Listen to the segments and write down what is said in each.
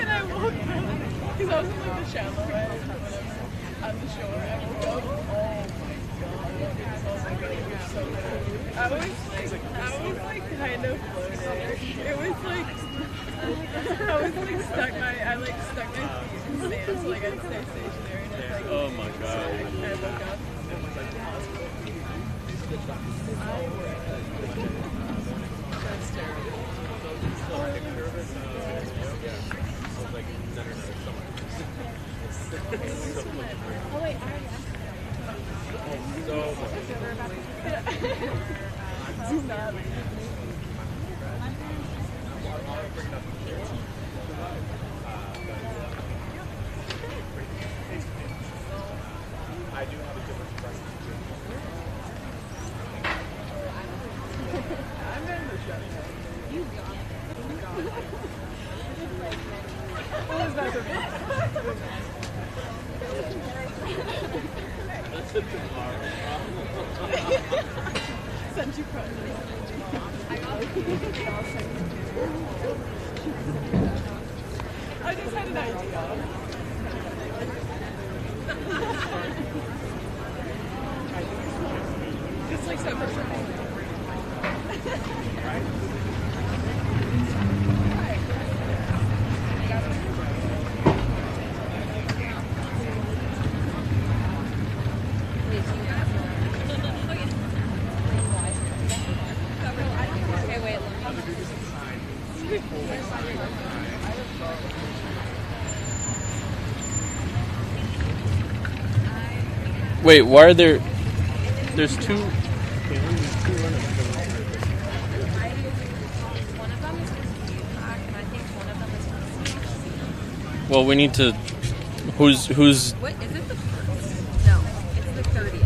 And I woke up, because I was in like the shallow end, on the shore. I woke up, oh my god, it was so good. I was like kind of floating. It was like, I was like stuck my feet in sand, so like I'd stay stationary. And it's like, oh my god. So I woke up. That's terrible. Oh wait, I already asked. Do not. I do have a different present. I'm in the shutdown. You got it. What was that for me? Sent you presents. I just had an idea. It's like 7%. Wait, why are there? There's two. One of them is for feedback, and I think one of them is for. Well, we need to. Who's? What is it? No, it's the 30th.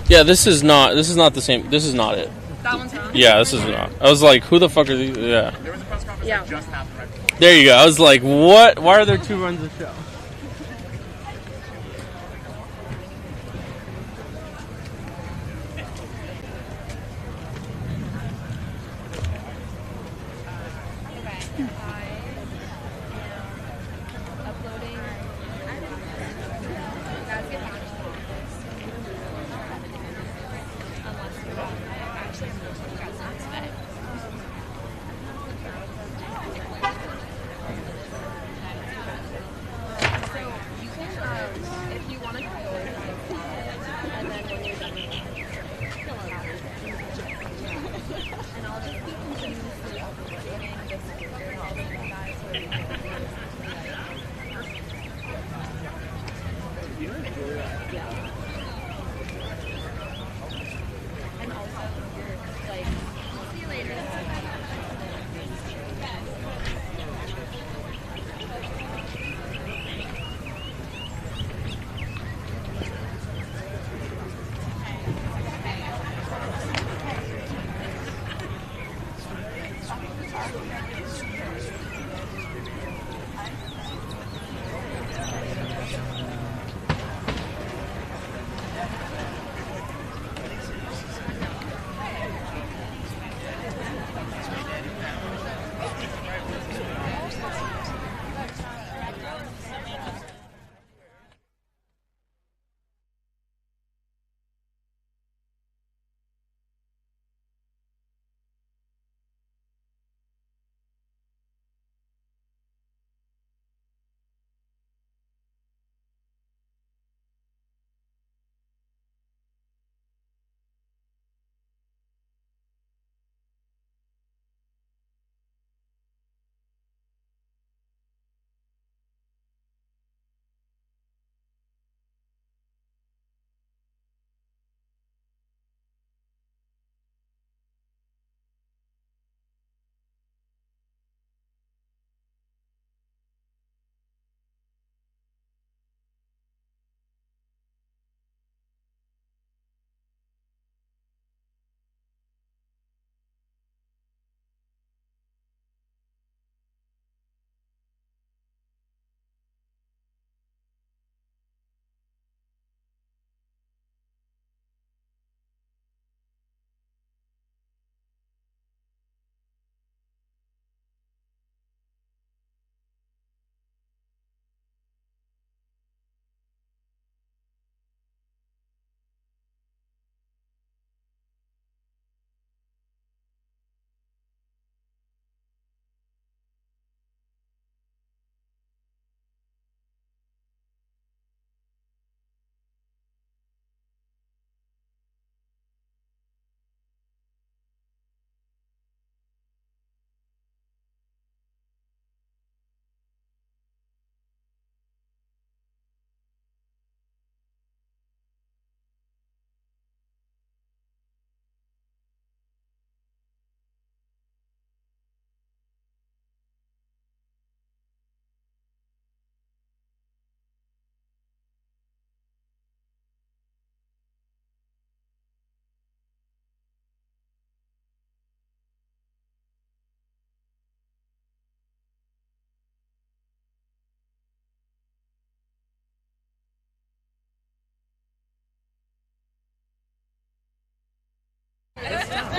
Yeah, this is not the same. This is not it. That one's not. Yeah, this is not. I was like, who the fuck are these? Yeah. There was a press conference that just happened right before. There you go. I was like, what? Why are there two runs of show?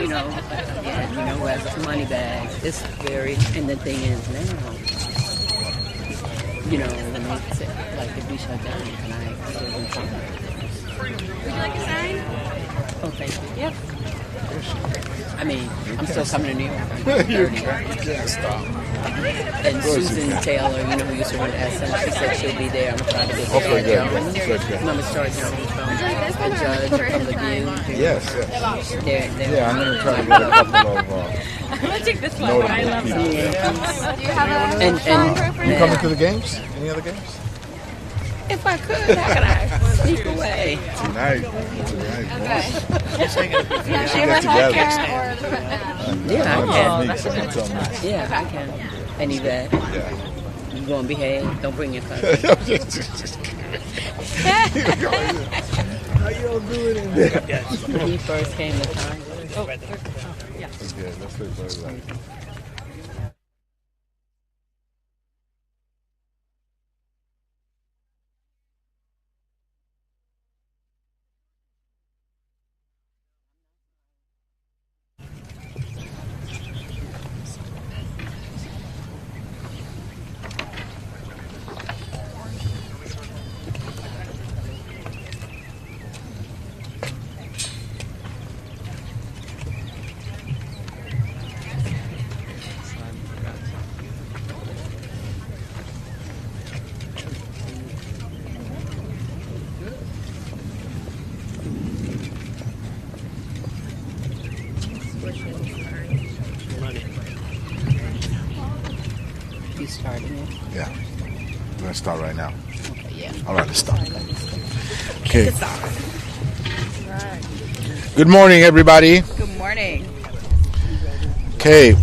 you know, again, you know, as money bags, it's very, and the thing is now, you know, when they say, like, if we shut down tonight, it'll be fine. Would you like a sign? Oh, thank you. Yep. I mean, I'm still coming to New York. I'm 30, right? Stop. And Susan Taylor, you know, who used to run Essence, she said she'll be there. I'm trying to get there. Okay, good. Mama Star Jones from the judge from the View. Yes. They're, I'm going to try to get a couple of I'm gonna take this one. notable I love people. Do you have a And You coming to the games? Any other games? if I could, how could I sneak away? Tonight. Okay. Does she Get have together. healthcare or Yeah, I can. Someone tell me. Yeah, I can. And Yvette, Yeah. you go and behave. Don't bring your cousin. How you all doing in there? When he first came to Congress. That's good. That's good for everybody. You starting it? Yeah. We're going to start right now. Okay, yeah. All right, let's start. Okay. Good morning, everybody. Good morning. Okay.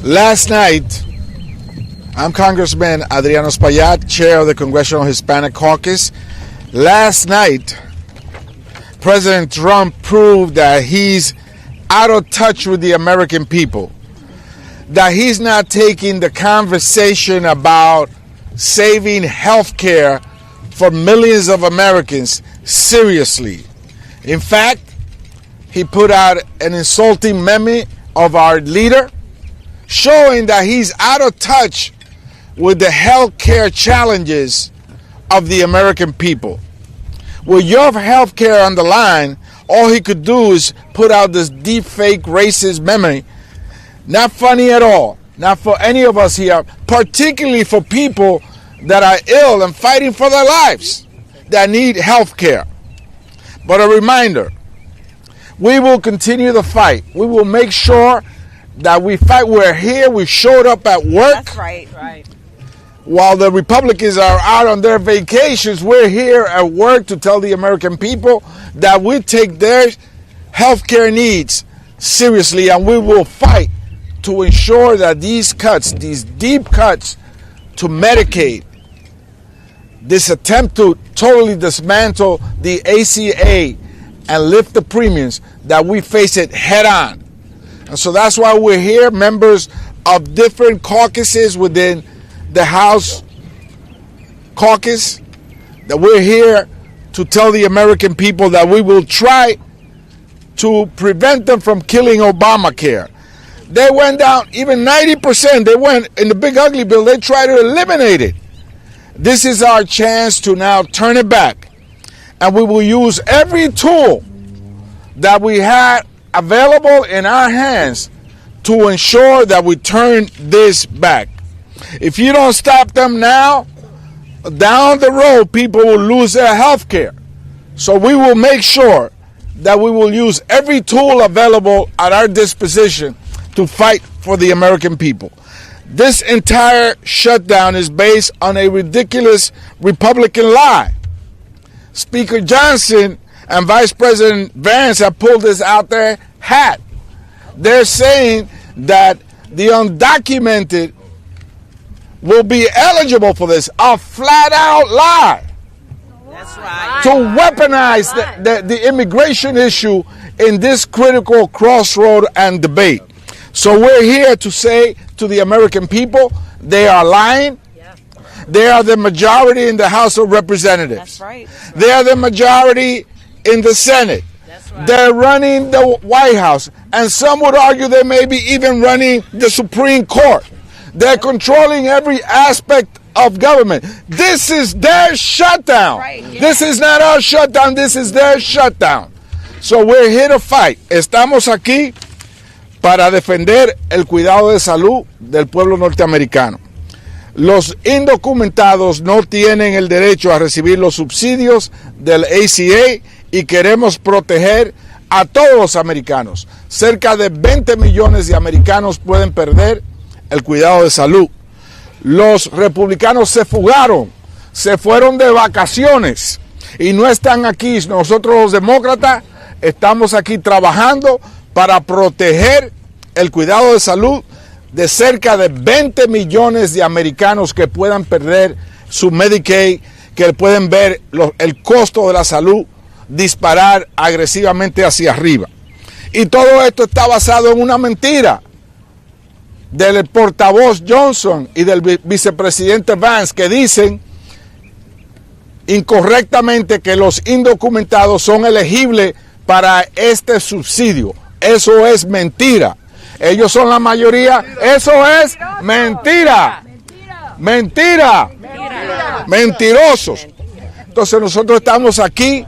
Last night, I'm Congressman Adriano Espaillat, chair of the Congressional Hispanic Caucus. Last night, President Trump proved that he's out of touch with the American people, that he's not taking the conversation about saving health care for millions of Americans seriously. In fact, he put out an insulting meme of our leader, showing that he's out of touch with the health care challenges of the American people. With your health care on the line, all he could do is put out this deep fake racist meme. Not funny at all. Not for any of us here, particularly for people that are ill and fighting for their lives, that need health care. But a reminder, we will continue the fight. We will make sure that we fight. We're here. We showed up at work. That's right. While the Republicans are out on their vacations, we're here at work to tell the American people that we take their health care needs seriously, and we will fight to ensure that these cuts, these deep cuts to Medicaid, this attempt to totally dismantle the ACA and lift the premiums, that we face it head on. And so that's why we're here, members of different caucuses within the House caucus, that we're here to tell the American people that we will try to prevent them from killing Obamacare. They went down even 90%. They went in the big ugly bill. They tried to eliminate it. This is our chance to now turn it back. And we will use every tool that we had available in our hands to ensure that we turn this back. If you don't stop them now, down the road, people will lose their health care. So we will make sure that we will use every tool available at our disposition to fight for the American people. This entire shutdown is based on a ridiculous Republican lie. Speaker Johnson and Vice President Vance have pulled this out their hat. They're saying that the undocumented will be eligible for this. A flat-out lie. That's right. To weaponize the immigration issue in this critical crossroad and debate. So we're here to say to the American people, they are lying. They are the majority in the House of Representatives. That's right. They are the majority in the Senate. They're running the White House. And some would argue they may be even running the Supreme Court. They're controlling every aspect of government. This is their shutdown. This is not our shutdown. This is their shutdown. So we're here to fight. Estamos aquí para defender el cuidado de salud del pueblo norteamericano. Los indocumentados no tienen el derecho a recibir los subsidios del ACA y queremos proteger a todos los americanos. Cerca de 20 millones de americanos pueden perder el cuidado de salud. Los republicanos se fugaron, se fueron de vacaciones y no están aquí. Nosotros los demócratas estamos aquí trabajando para proteger el cuidado de salud de cerca de 20 millones de americanos que puedan perder su Medicaid, que pueden ver el costo de la salud disparar agresivamente hacia arriba. Y todo esto está basado en una mentira del portavoz Johnson y del vicepresidente Vance, que dicen incorrectamente que los indocumentados son elegibles para este subsidio. Eso es mentira. Ellos son la mayoría. Eso es mentira. Mentira. Mentirosos. Entonces nosotros estamos aquí.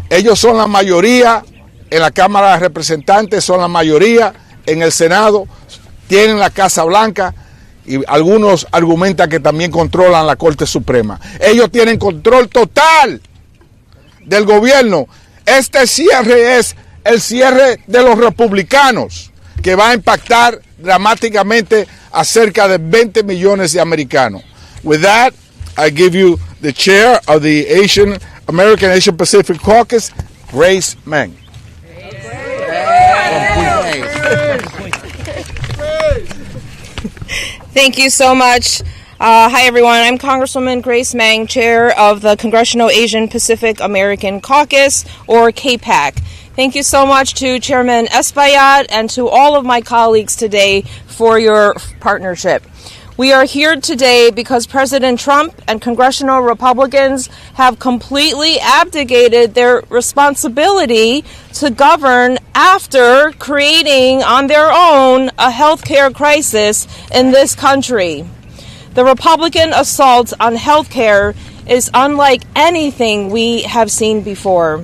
Ellos son la mayoría en la Cámara de Representantes, son la mayoría en el Senado, tienen la Casa Blanca y algunos argumentan que también controlan la Corte Suprema. Ellos tienen control total del gobierno. Este cierre es el cierre de los republicanos, que va a impactar dramáticamente a cerca de 20 millones de americanos. With that, I give you the chair of the American Asian Pacific Caucus, Grace Meng. Thank you so much. Hi, everyone. I'm Congresswoman Grace Meng, chair of the Congressional Asian Pacific American Caucus, or CAPAC. Thank you so much to Chairman Espaillat and to all of my colleagues today for your partnership. We are here today because President Trump and congressional Republicans have completely abdicated their responsibility to govern after creating on their own a healthcare crisis in this country. The Republican assault on healthcare is unlike anything we have seen before.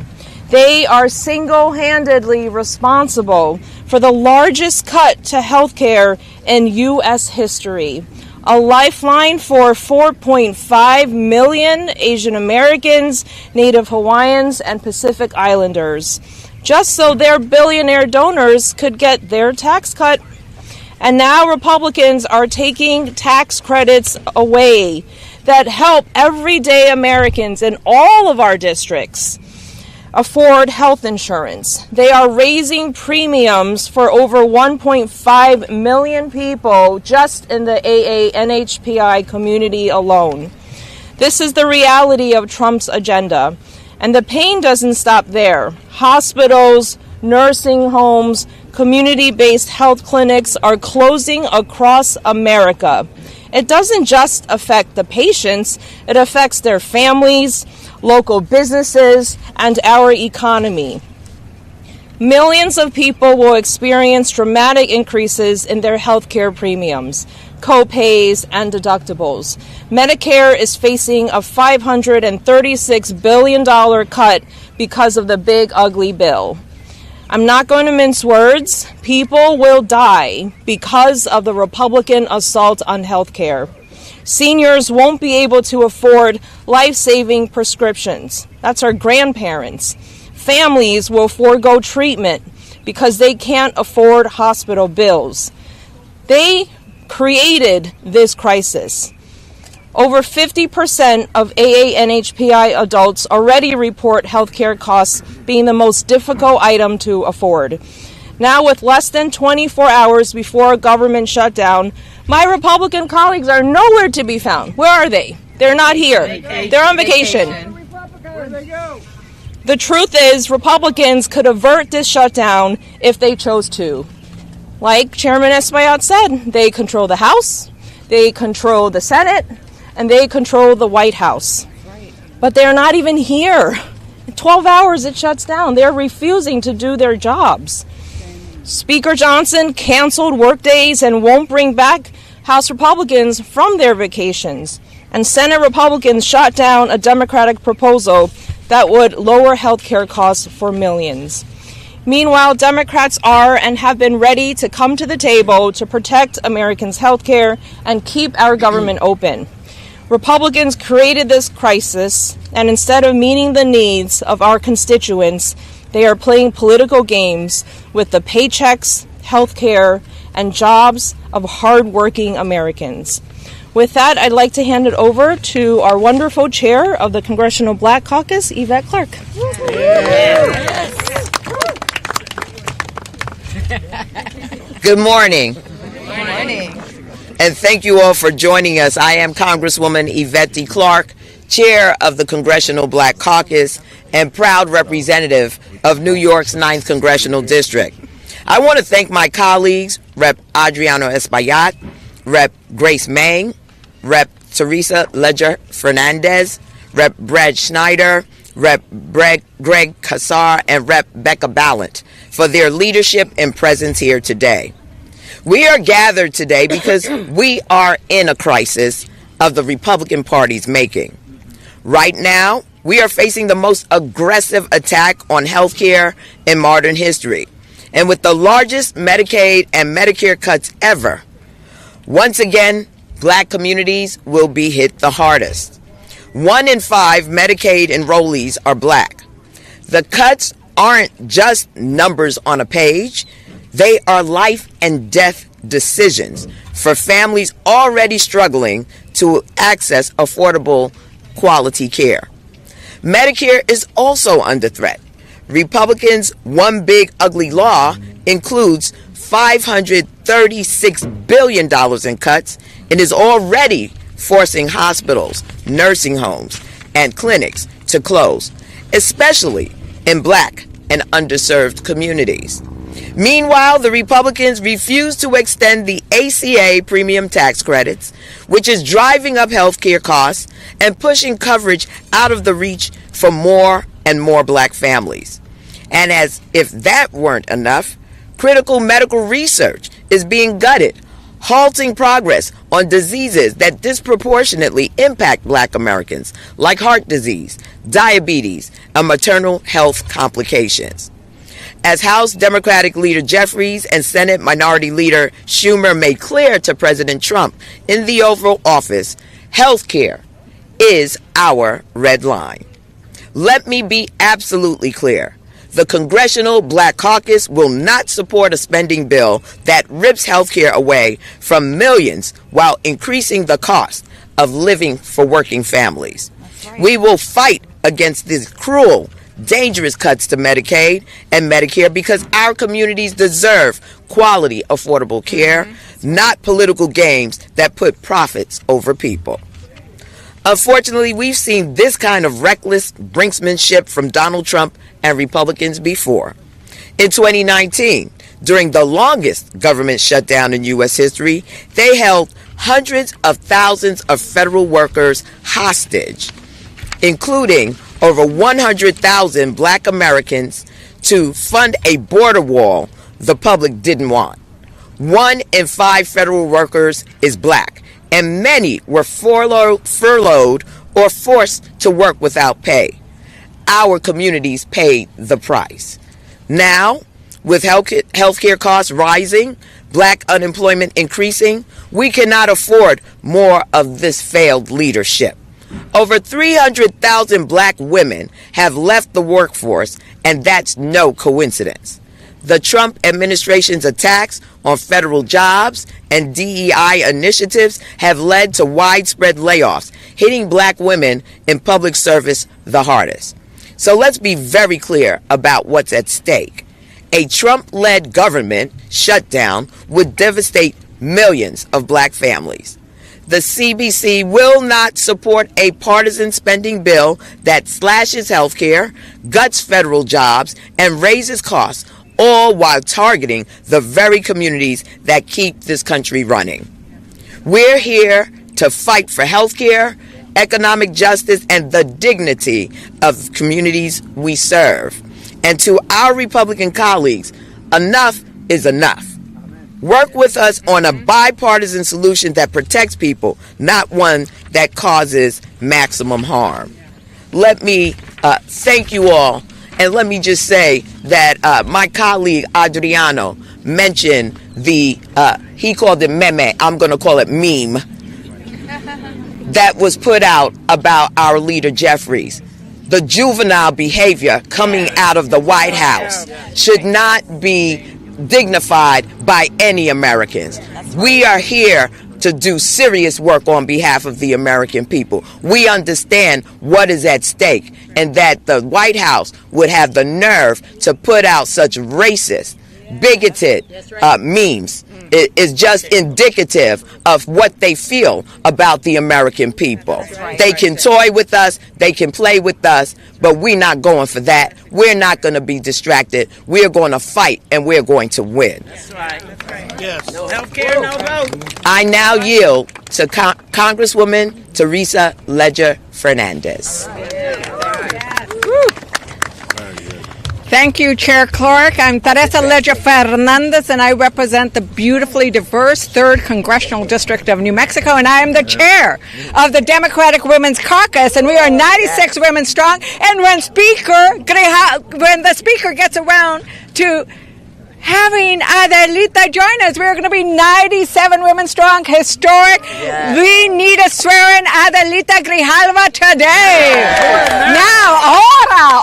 They are single-handedly responsible for the largest cut to healthcare in U.S. history. A lifeline for 4.5 million Asian Americans, Native Hawaiians, and Pacific Islanders, just so their billionaire donors could get their tax cut. And now Republicans are taking tax credits away that help everyday Americans in all of our districts afford health insurance. They are raising premiums for over 1.5 million people just in the AA-NHPI community alone. This is the reality of Trump's agenda. And the pain doesn't stop there. Hospitals, nursing homes, community-based health clinics are closing across America. It doesn't just affect the patients, it affects their families, local businesses, and our economy. Millions of people will experience dramatic increases in their healthcare premiums, co-pays, and deductibles. Medicare is facing a $536 billion cut because of the big, ugly bill. I'm not going to mince words. People will die because of the Republican assault on healthcare. Seniors won't be able to afford life-saving prescriptions. That's our grandparents. Families will forego treatment because they can't afford hospital bills. They created this crisis. Over 50% of AA-NHPI adults already report healthcare costs being the most difficult item to afford. Now, with less than 24 hours before a government shutdown, my Republican colleagues are nowhere to be found. Where are they? They're not here. They're on vacation. Where'd they go? The truth is, Republicans could avert this shutdown if they chose to. Like Chairman Espaillat said, they control the House, they control the Senate, and they control the White House. But they're not even here. In 12 hours it shuts down. They're refusing to do their jobs. Speaker Johnson canceled workdays and won't bring back House Republicans from their vacations. And Senate Republicans shot down a Democratic proposal that would lower health care costs for millions. Meanwhile, Democrats are and have been ready to come to the table to protect Americans' health care and keep our government open. Republicans created this crisis, and instead of meeting the needs of our constituents, they are playing political games with the paychecks, health care, and jobs of hardworking Americans. With that, I'd like to hand it over to our wonderful chair of the Congressional Black Caucus, Yvette Clark. Good morning. Good morning. And thank you all for joining us. I am Congresswoman Yvette Clark, chair of the Congressional Black Caucus and proud representative of New York's 9th Congressional District. I want to thank my colleagues, Rep. Adriano Espaillat, Rep. Grace Mang, Rep. Teresa Ledger Fernandez, Rep. Brad Schneider, Rep. Greg Kassar, and Rep. Becca Ballant for their leadership and presence here today. We are gathered today because we are in a crisis of the Republican Party's making. Right now, we are facing the most aggressive attack on health care in modern history, and with the largest Medicaid and Medicare cuts ever. Once again, Black communities will be hit the hardest. 1 in 5 Medicaid enrollees are Black. The cuts aren't just numbers on a page. They are life and death decisions for families already struggling to access affordable quality care. Medicare is also under threat. Republicans' One Big Ugly Law includes $536 billion in cuts and is already forcing hospitals, nursing homes, and clinics to close, especially in Black and underserved communities. Meanwhile, the Republicans refuse to extend the ACA premium tax credits, which is driving up health care costs and pushing coverage out of the reach for more and more Black families. And as if that weren't enough, critical medical research is being gutted, halting progress on diseases that disproportionately impact Black Americans, like heart disease, diabetes, and maternal health complications. As House Democratic Leader Jeffries and Senate Minority Leader Schumer made clear to President Trump in the Oval Office, health care is our red line. Let me be absolutely clear. The Congressional Black Caucus will not support a spending bill that rips health care away from millions while increasing the cost of living for working families. Right. We will fight against these cruel, dangerous cuts to Medicaid and Medicare because our communities deserve quality, affordable care, not political games that put profits over people. Unfortunately, we've seen this kind of reckless brinksmanship from Donald Trump and Republicans before. In 2019, during the longest government shutdown in U.S. history, they held hundreds of thousands of federal workers hostage, including over 100,000 Black Americans, to fund a border wall the public didn't want. 1 in 5 federal workers is Black, and many were furloughed or forced to work without pay. Our communities paid the price. Now, with healthcare costs rising, Black unemployment increasing, we cannot afford more of this failed leadership. Over 300,000 Black women have left the workforce, and that's no coincidence. The Trump administration's attacks on federal jobs and DEI initiatives have led to widespread layoffs, hitting Black women in public service the hardest. So let's be very clear about what's at stake. A Trump-led government shutdown would devastate millions of Black families. The CBC will not support a partisan spending bill that slashes health care, guts federal jobs, and raises costs, all while targeting the very communities that keep this country running. We're here to fight for health care, economic justice, and the dignity of communities we serve. And to our Republican colleagues, enough is enough. Work with us on a bipartisan solution that protects people, not one that causes maximum harm. Let me thank you all, and let me just say that my colleague Adriano mentioned he called it meme, I'm going to call it meme, that was put out about our leader Jeffries. The juvenile behavior coming out of the White House should not be dignified by any Americans. We are here to do serious work on behalf of the American people. We understand what is at stake, and that the White House would have the nerve to put out such racist, bigoted memes. It is just indicative of what they feel about the American people. They can toy with us, they can play with us, but we're not going for that. We're not going to be distracted. We're going to fight, and we're going to win. That's right. Yes. No health care, no vote. I now yield to Congresswoman Teresa Ledger Fernandez. Thank you, Chair Clark. I'm Teresa Ledger Fernandez, and I represent the beautifully diverse 3rd Congressional District of New Mexico, and I am the chair of the Democratic Women's Caucus, and we are 96 women strong. And when the Speaker gets around to having Adelita join us, we're going to be 97 women strong, historic. Yes. We need a swearing Adelita Grijalva today. Yes. Now,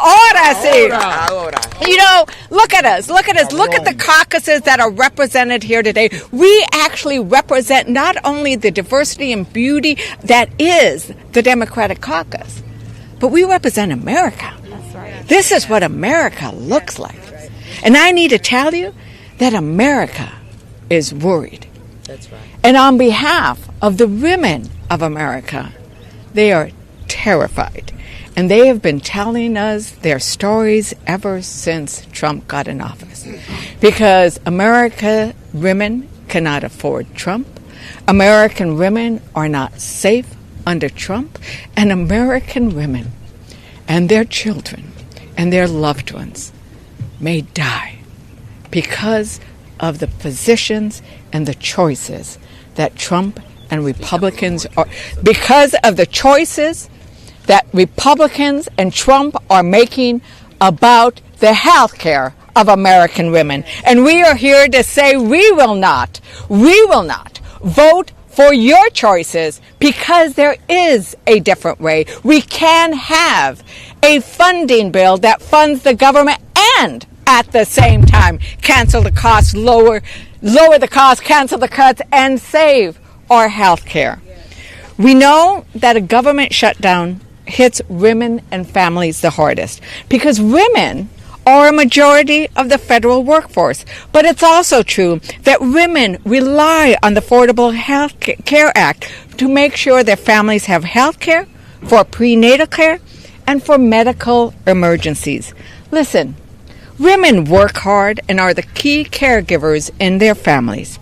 ahora sí. You know, look at us. Look at the caucuses that are represented here today. We actually represent not only the diversity and beauty that is the Democratic caucus, but we represent America. That's right. This is what America looks like. And I need to tell you that America is worried. That's right. And on behalf of the women of America, they are terrified. And they have been telling us their stories ever since Trump got in office. Because American women cannot afford Trump. American women are not safe under Trump. And American women and their children and their loved ones may die because of the positions and the choices that Trump and Republicans are, because of the choices that Republicans and Trump are making about the health care of American women. And we are here to say we will not vote for your choices, because there is a different way. We can have a funding bill that funds the government and at the same time cancel the costs, lower the costs, cancel the cuts, and save our health care. We know that a government shutdown hits women and families the hardest because women are a majority of the federal workforce. But it's also true that women rely on the Affordable Health Care Act to make sure their families have health care, for prenatal care, and for medical emergencies. Listen, women work hard and are the key caregivers in their families.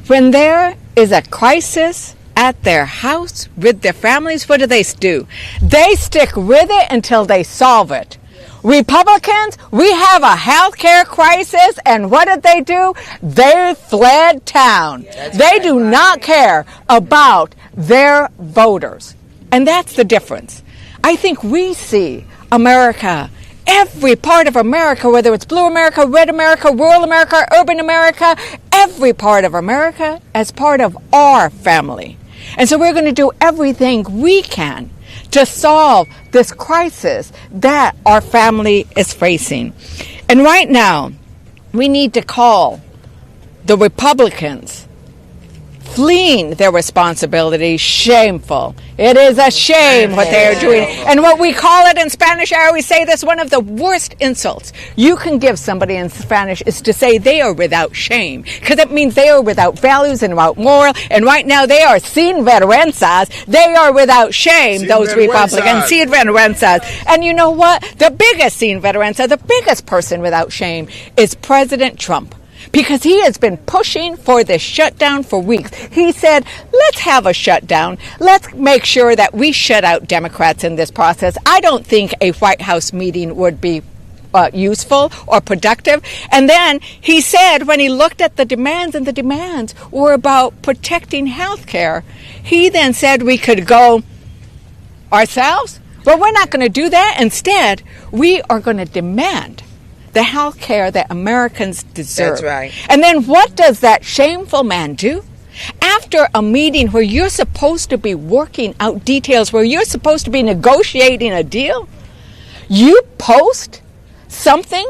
When there is a crisis at their house with their families, what do? They stick with it until they solve it. Republicans, we have a health care crisis, and what did they do? They fled town. They do not care about their voters. And that's the difference. I think we see America, every part of America, whether it's blue America, red America, rural America, urban America, every part of America as part of our family. And so we're going to do everything we can to solve this crisis that our family is facing. And right now, we need to call the Republicans fleeing their responsibility shameful. It is a shame what they are doing. And what we call it in Spanish, I always say this, one of the worst insults you can give somebody in Spanish is to say they are without shame, because it means they are without values and without moral. And right now they are sin vergüenzas. They are without shame, those Republicans. Sin vergüenzas. And you know what? The biggest sin vergüenza, the biggest person without shame is President Trump. because he has been pushing for this shutdown for weeks. He said, let's have a shutdown. Let's make sure that we shut out Democrats in this process. I don't think a White House meeting would be useful or productive. And then he said, when he looked at the demands, and the demands were about protecting health care, he then said we could go ourselves. Well, we're not going to do that. Instead, we are going to demand the health care that Americans deserve. That's right. And then what does that shameful man do? After a meeting where you're supposed to be working out details, where you're supposed to be negotiating a deal, you post something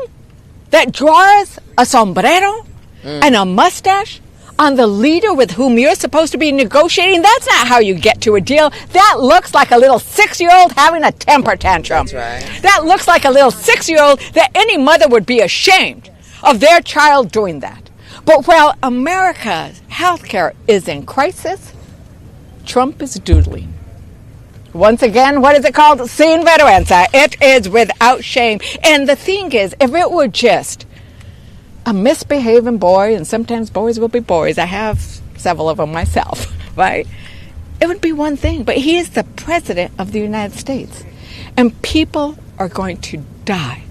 that draws a sombrero and a mustache on the leader with whom you're supposed to be negotiating. That's not how you get to a deal. That looks like a little 6-year-old having a temper tantrum. That's right. That looks like a little 6-year-old that any mother would be ashamed of their child doing that. But while America's health care is in crisis, Trump is doodling. Once again, what is it called? Sin vergüenza. It is without shame. And the thing is, if it were just a misbehaving boy, and sometimes boys will be boys, I have several of them myself, right? It would be one thing. But he is the president of the United States. And people are going to die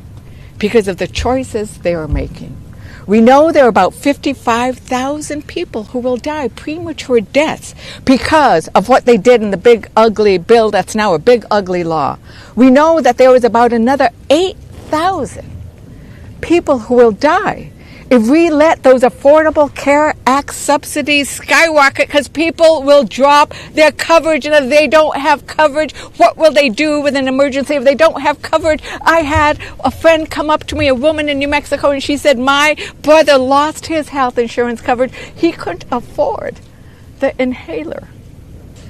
because of the choices they are making. We know there are about 55,000 people who will die premature deaths because of what they did in the big ugly bill that's now a big ugly law. We know that there is about another 8,000 people who will die if we let those Affordable Care Act subsidies skyrocket, because people will drop their coverage, and if they don't have coverage, what will they do with an emergency if they don't have coverage? I had a friend come up to me, a woman in New Mexico, and she said, my brother lost his health insurance coverage. He couldn't afford the inhaler.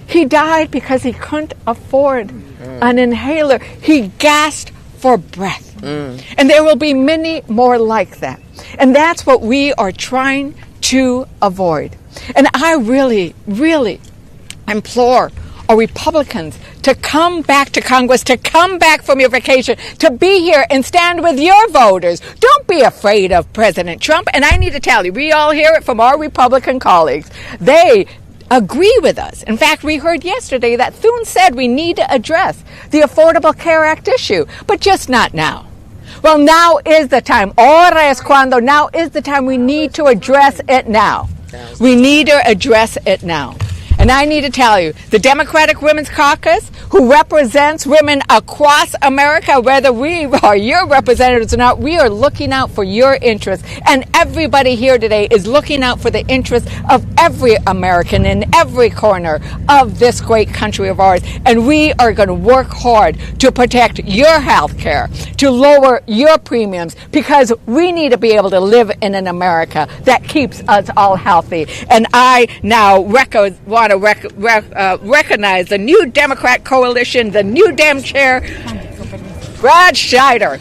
He died because he couldn't afford an inhaler. He gasped for breath. And there will be many more like that. And that's what we are trying to avoid. And I really, really implore our Republicans to come back to Congress, to come back from your vacation, to be here and stand with your voters. Don't be afraid of President Trump. And I need to tell you, we all hear it from our Republican colleagues. They agree with us. In fact, we heard yesterday that Thune said we need to address the Affordable Care Act issue, but just not now. Well, now is the time. Ahora es cuando. Now is the time. We need to address it now. We need to address it now. And I need to tell you, the Democratic Women's Caucus, who represents women across America, whether we are your representatives or not, we are looking out for your interests. And everybody here today is looking out for the interests of every American in every corner of this great country of ours. And we are going to work hard to protect your health care, to lower your premiums, because we need to be able to live in an America that keeps us all healthy. And I now want to recognize the new Democrat coalition, the new Dem chair, Brad Scheider.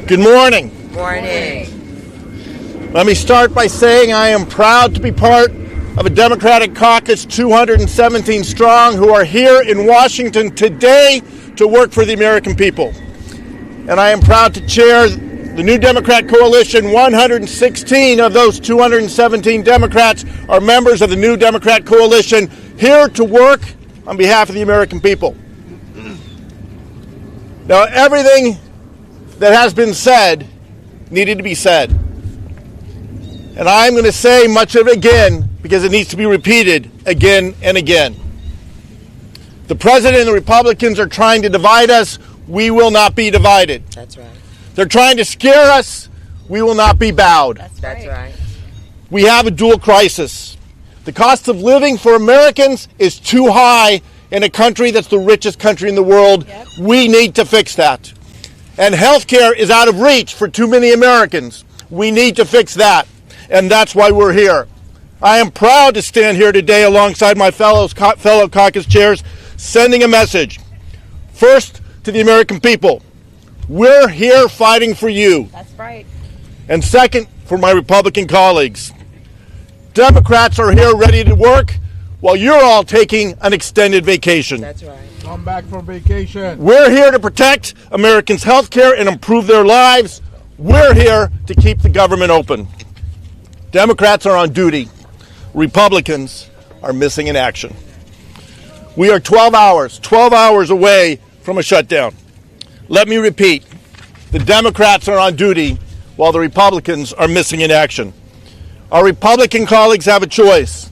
Good morning. Morning. Let me start by saying I am proud to be part of a Democratic caucus 217 strong who are here in Washington today to work for the American people. And I am proud to chair the new Democrat coalition. 116 of those 217 Democrats are members of the new Democrat coalition here to work on behalf of the American people. Now, everything that has been said needed to be said. And I'm going to say much of it again because it needs to be repeated again and again. The president and the Republicans are trying to divide us. We will not be divided. That's right. They're trying to scare us. We will not be bowed. That's right. We have a dual crisis. The cost of living for Americans is too high in a country that's the richest country in the world. Yep. We need to fix that. And health care is out of reach for too many Americans. We need to fix that. And that's why we're here. I am proud to stand here today alongside my fellow caucus chairs, sending a message. First, to the American people. We're here fighting for you. That's right. And second, for my Republican colleagues. Democrats are here ready to work while you're all taking an extended vacation. That's right. Come back from vacation. We're here to protect Americans' health care and improve their lives. We're here to keep the government open. Democrats are on duty. Republicans are missing in action. We are 12 hours away from a shutdown. Let me repeat, the Democrats are on duty while the Republicans are missing in action. Our Republican colleagues have a choice.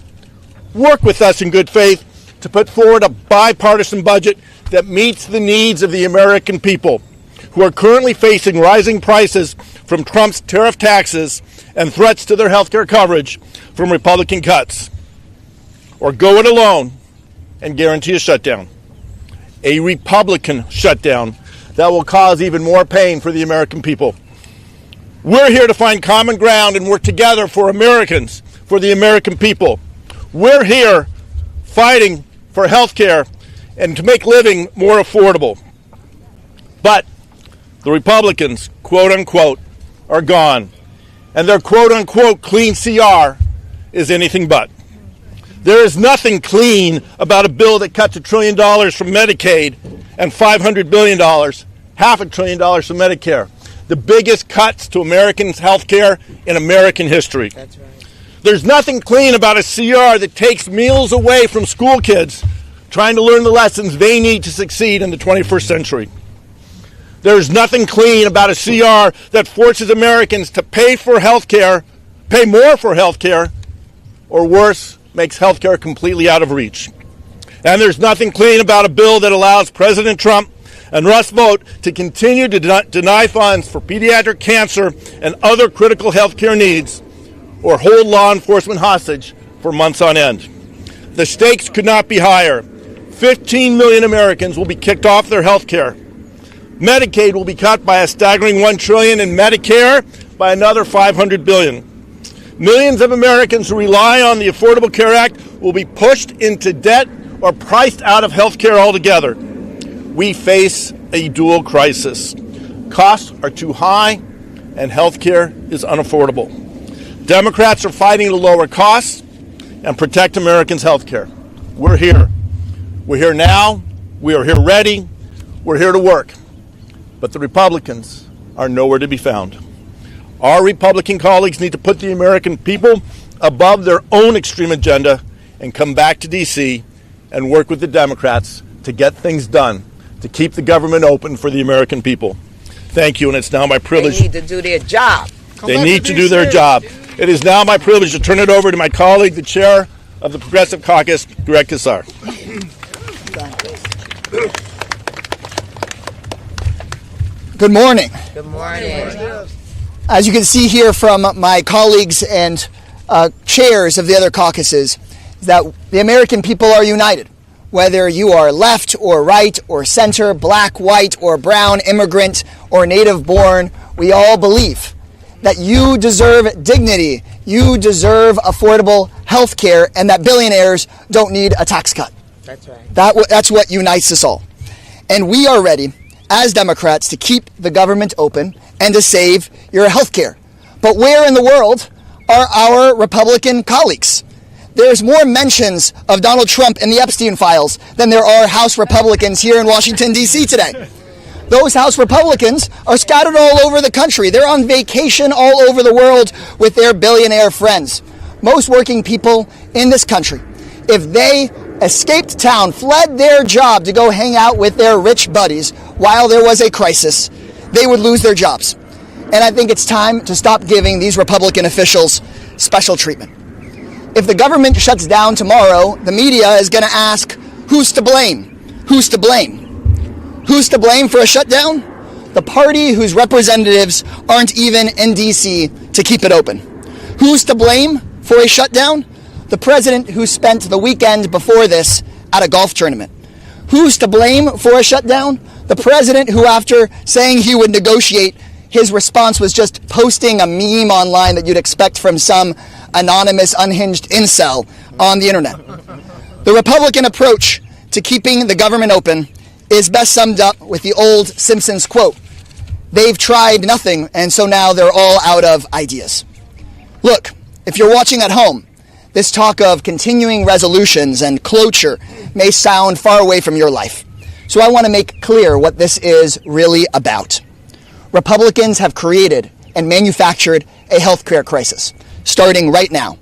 Work with us in good faith to put forward a bipartisan budget that meets the needs of the American people who are currently facing rising prices from Trump's tariff taxes and threats to their health care coverage from Republican cuts. Or go it alone and guarantee a shutdown. A Republican shutdown that will cause even more pain for the American people. We're here to find common ground and work together for Americans, for the American people. We're here fighting for health care and to make living more affordable. But the Republicans, quote unquote, are gone. And their quote unquote clean CR is anything but. There is nothing clean about a bill that cuts $1 trillion from Medicaid and $500 billion, $500 billion from Medicare. The biggest cuts to Americans' health care in American history. That's right. There's nothing clean about a CR that takes meals away from school kids trying to learn the lessons they need to succeed in the 21st century. There's nothing clean about a CR that forces Americans to pay for health care, pay more for health care, or worse, makes health care completely out of reach. And there's nothing clean about a bill that allows President Trump and Russ Vought to continue to deny funds for pediatric cancer and other critical health care needs, or hold law enforcement hostage for months on end. The stakes could not be higher. 15 million Americans will be kicked off their health care. Medicaid will be cut by a staggering $1 trillion, and Medicare by another $500 billion. Millions of Americans who rely on the Affordable Care Act will be pushed into debt or priced out of health care altogether. We face a dual crisis. Costs are too high, and health care is unaffordable. Democrats are fighting to lower costs and protect Americans' health care. We're here. We're here now. We are here ready. We're here to work. But the Republicans are nowhere to be found. Our Republican colleagues need to put the American people above their own extreme agenda and come back to D.C. and work with the Democrats to get things done, to keep the government open for the American people. Thank you, and it's now my privilege. They need to do their job. They need to do their job. It is now my privilege to turn it over to my colleague, the chair of the Progressive Caucus, Greg Casar. Good morning. Good morning. As you can see here from my colleagues and chairs of the other caucuses, that the American people are united. Whether you are left or right or center, black, white or brown, immigrant or native born, we all believe that you deserve dignity, you deserve affordable health care, and that billionaires don't need a tax cut. That's right. That's what unites us all. And we are ready, as Democrats, to keep the government open and to save your health care. But where in the world are our Republican colleagues? There's more mentions of Donald Trump in the Epstein files than there are House Republicans here in Washington, D.C. today. Those House Republicans are scattered all over the country. They're on vacation all over the world with their billionaire friends. Most working people in this country, if they escaped town, fled their job to go hang out with their rich buddies while there was a crisis, they would lose their jobs. And I think it's time to stop giving these Republican officials special treatment. If the government shuts down tomorrow, the media is going to ask, who's to blame? Who's to blame? Who's to blame for a shutdown? The party whose representatives aren't even in D.C. to keep it open. Who's to blame for a shutdown? The president who spent the weekend before this at a golf tournament. Who's to blame for a shutdown? The president who, after saying he would negotiate, his response was just posting a meme online that you'd expect from some anonymous, unhinged incel on the internet. The Republican approach to keeping the government open is best summed up with the old Simpsons quote, "They've tried nothing, and so now they're all out of ideas." Look, if you're watching at home, this talk of continuing resolutions and cloture may sound far away from your life. So I want to make clear what this is really about. Republicans have created and manufactured a healthcare crisis, starting right now.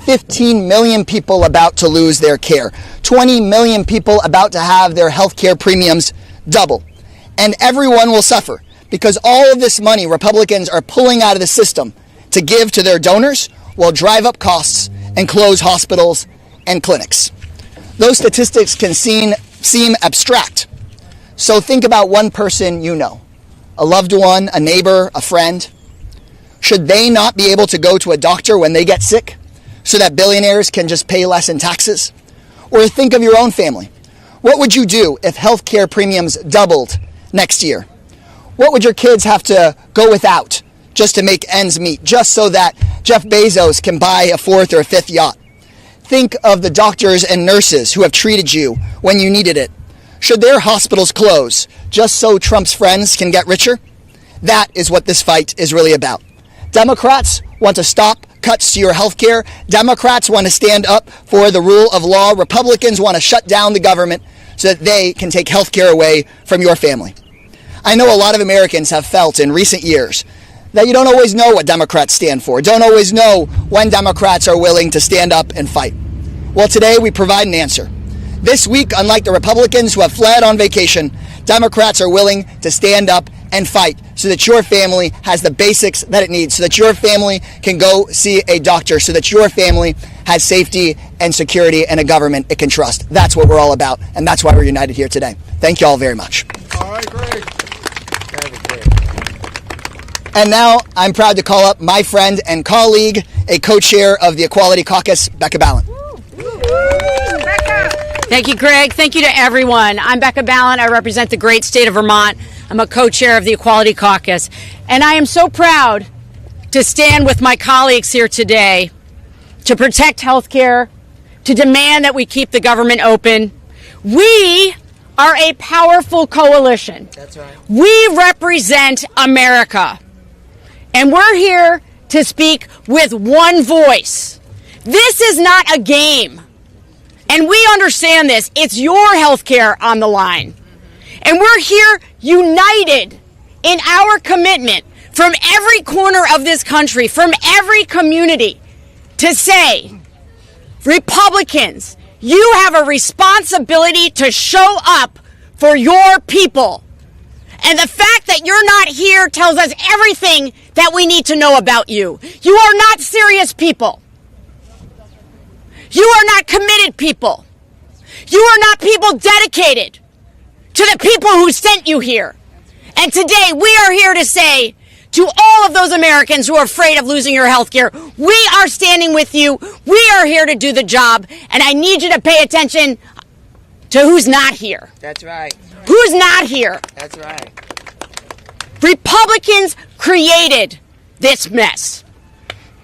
15 million people about to lose their care. 20 million people about to have their healthcare premiums double. And everyone will suffer because all of this money Republicans are pulling out of the system to give to their donors will drive up costs and close hospitals and clinics. Those statistics can seem abstract. So think about one person you know, a loved one, a neighbor, a friend. Should they not be able to go to a doctor when they get sick so that billionaires can just pay less in taxes? Or think of your own family. What would you do if health care premiums doubled next year? What would your kids have to go without just to make ends meet, just so that Jeff Bezos can buy a fourth or a fifth yacht? Think of the doctors and nurses who have treated you when you needed it. Should their hospitals close just so Trump's friends can get richer? That is what this fight is really about. Democrats want to stop cuts to your health care. Democrats want to stand up for the rule of law. Republicans want to shut down the government so that they can take health care away from your family. I know a lot of Americans have felt in recent years that you don't always know what Democrats stand for, don't always know when Democrats are willing to stand up and fight. Well, today we provide an answer. This week, unlike the Republicans who have fled on vacation, Democrats are willing to stand up and fight so that your family has the basics that it needs, so that your family can go see a doctor, so that your family has safety and security and a government it can trust. That's what we're all about, and that's why we're united here today. Thank you all very much. All right, great. And now I'm proud to call up my friend and colleague, a co-chair of the Equality Caucus, Becca Balint. Thank you, Greg. Thank you to everyone. I'm Becca Balint. I represent the great state of Vermont. I'm a co-chair of the Equality Caucus. And I am so proud to stand with my colleagues here today to protect health care, to demand that we keep the government open. We are a powerful coalition. That's right. We represent America. And we're here to speak with one voice. This is not a game. And we understand this. It's your health care on the line. And we're here united in our commitment from every corner of this country, from every community, to say, Republicans, you have a responsibility to show up for your people. And the fact that you're not here tells us everything that we need to know about you. You are not serious people. You are not committed people. You are not people dedicated to the people who sent you here. And today we are here to say to all of those Americans who are afraid of losing your health care, we are standing with you. We are here to do the job. And I need you to pay attention to who's not here. That's right. Who's not here? That's right. Republicans created this mess.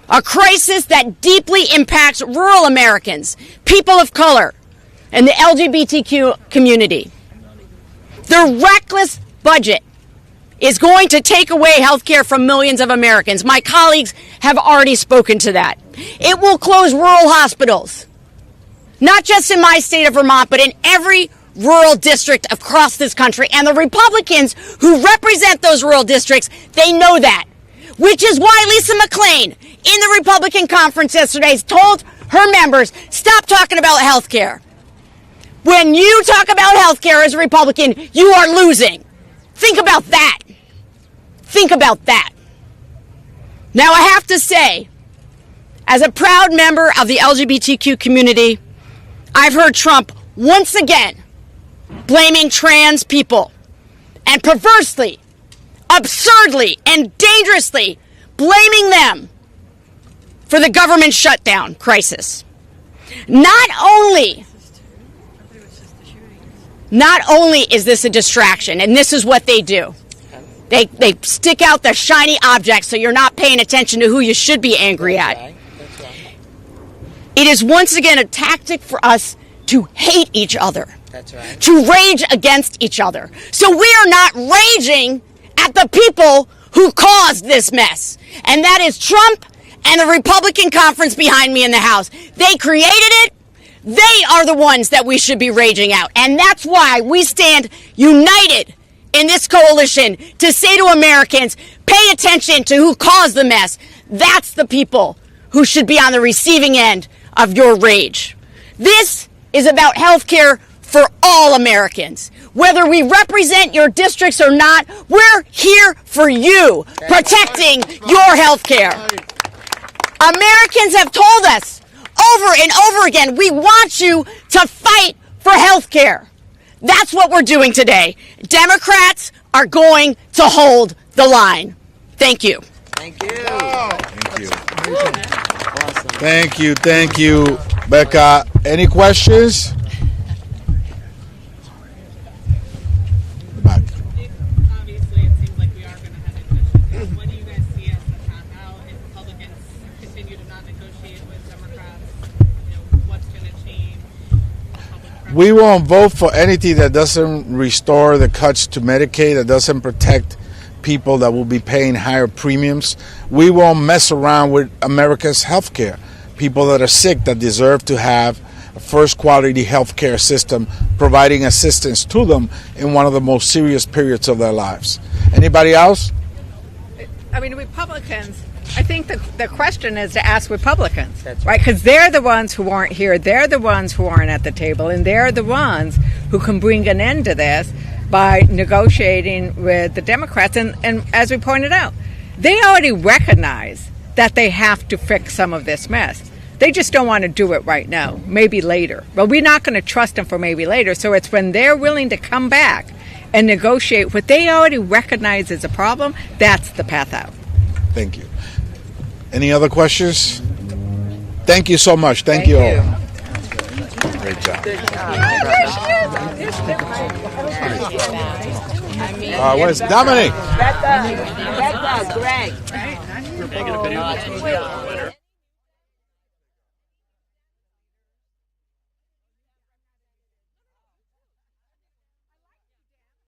A crisis that deeply impacts rural Americans, people of color, and the LGBTQ community. The reckless budget is going to take away health care from millions of Americans. My colleagues have already spoken to that. It will close rural hospitals, not just in my state of Vermont, but in every rural district across this country. And the Republicans who represent those rural districts, they know that. Which is why Lisa McClain, in the Republican conference yesterday, told her members, stop talking about health care. When you talk about health care as a Republican, you are losing. Think about that. Think about that. Now, I have to say, as a proud member of the LGBTQ community, I've heard Trump once again blaming trans people and perversely, absurdly, and dangerously blaming them for the government shutdown crisis. Not only is this a distraction, and this is what they do. They stick out the shiny object so you're not paying attention to who you should be angry at. That's right. It is once again a tactic for us to hate each other. That's right. To rage against each other. So we are not raging at the people who caused this mess. And that is Trump and the Republican conference behind me in the House. They created it. They are the ones that we should be raging out. And that's why we stand united in this coalition to say to Americans, pay attention to who caused the mess. That's the people who should be on the receiving end of your rage. This is about health care for all Americans. Whether we represent your districts or not, we're here for you, protecting your health care. Americans have told us over and over again, we want you to fight for health care. That's what we're doing today. Democrats are going to hold the line. Thank you. Thank you. Thank you. Thank you, Becca. Any questions? Obviously, it seems like we are going to have negotiations. What do you guys see as the path out if Republicans continue to not negotiate with Democrats? What's going to change? We won't vote for anything that doesn't restore the cuts to Medicaid, that doesn't protect people that will be paying higher premiums. We won't mess around with America's health care. People that are sick that deserve to have a first quality health care system providing assistance to them in one of the most serious periods of their lives. Anybody else? I mean, Republicans, I think the question is to ask Republicans, right? Because they're the ones who aren't here. They're the ones who aren't at the table. And they're the ones who can bring an end to this by negotiating with the Democrats. And as we pointed out, they already recognize that they have to fix some of this mess. They just don't want to do it right now, maybe later. But we're not going to trust them for maybe later. So it's when they're willing to come back and negotiate what they already recognize as a problem, that's the path out. Thank you. Any other questions? Thank you so much. Thank you all. Great job. Where's Dominic? Becca, Greg.